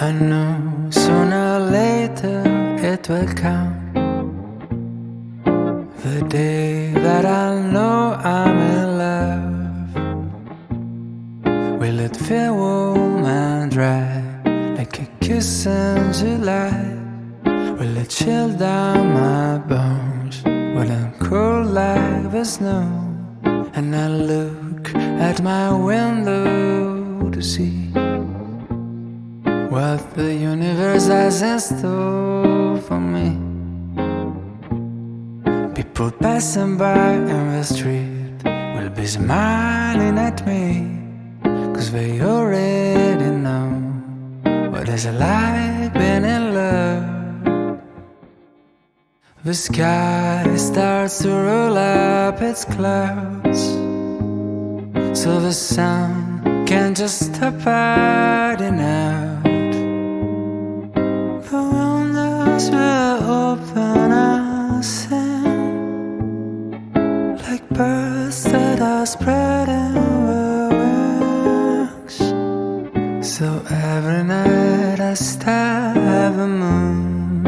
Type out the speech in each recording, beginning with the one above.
I know sooner or later it will come, the day that I know I'm in love. Will it feel warm and dry like a kiss in July? Will it chill down my bones? Will it cool like the snow? And I look at my window to see what the universe has in store for me. People passing by in the street will be smiling at me, 'cause they already know what it's like being in love. The sky starts to roll up its clouds, so the sun can't just stop hiding out. The windows will open and sing like birds that are spreading their wings. So every night I stare at the moon,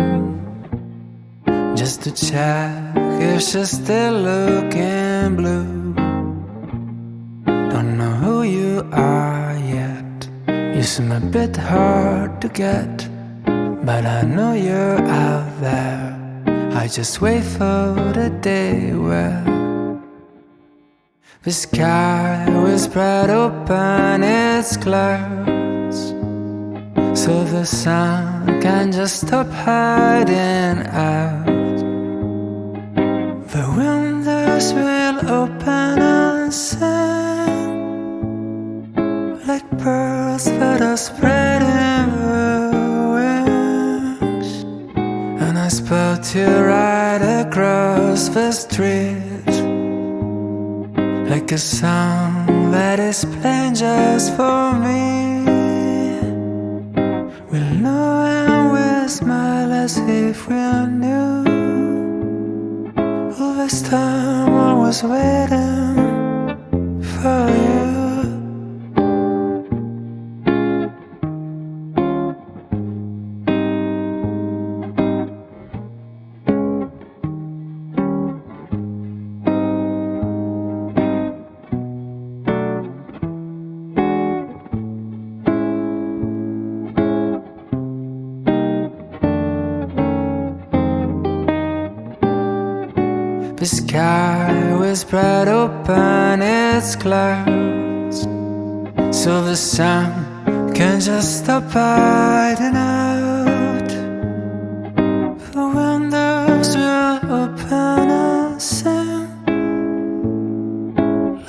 just to check if she's still looking blue. Don't know who you are yet, you seem a bit hard to get, but I know you're out there. I just wait for the day where the sky will spread open its clouds, so the sun can just stop hiding out. The windows will open and sing like birds that are spreading their wings. And I spot you right across the street, like a song that is playing just for me. We'll know and we'll smile as if we knew. All this time I was waiting for you. The sky will spread open its clouds, so the sun can just stop hiding out. The windows will open and sing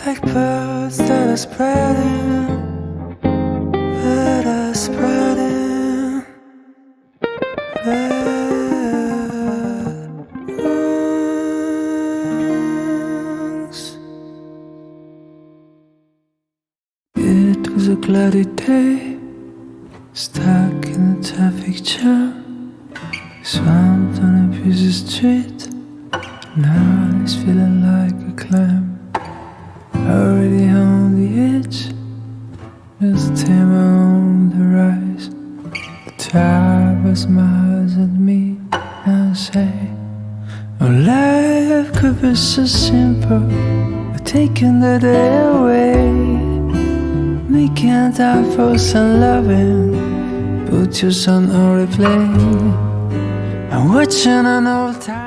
like birds that are spreading, that are spreading, It was a cloudy day, stuck in a traffic jam, swamped on a busy street. Now it's feeling like a climb, already on the edge, just timber on the rise. The driver smiles at me and say, oh, life could be so simple, but taking the day away, making time for some loving, put your son on replay. I'm watching an old time.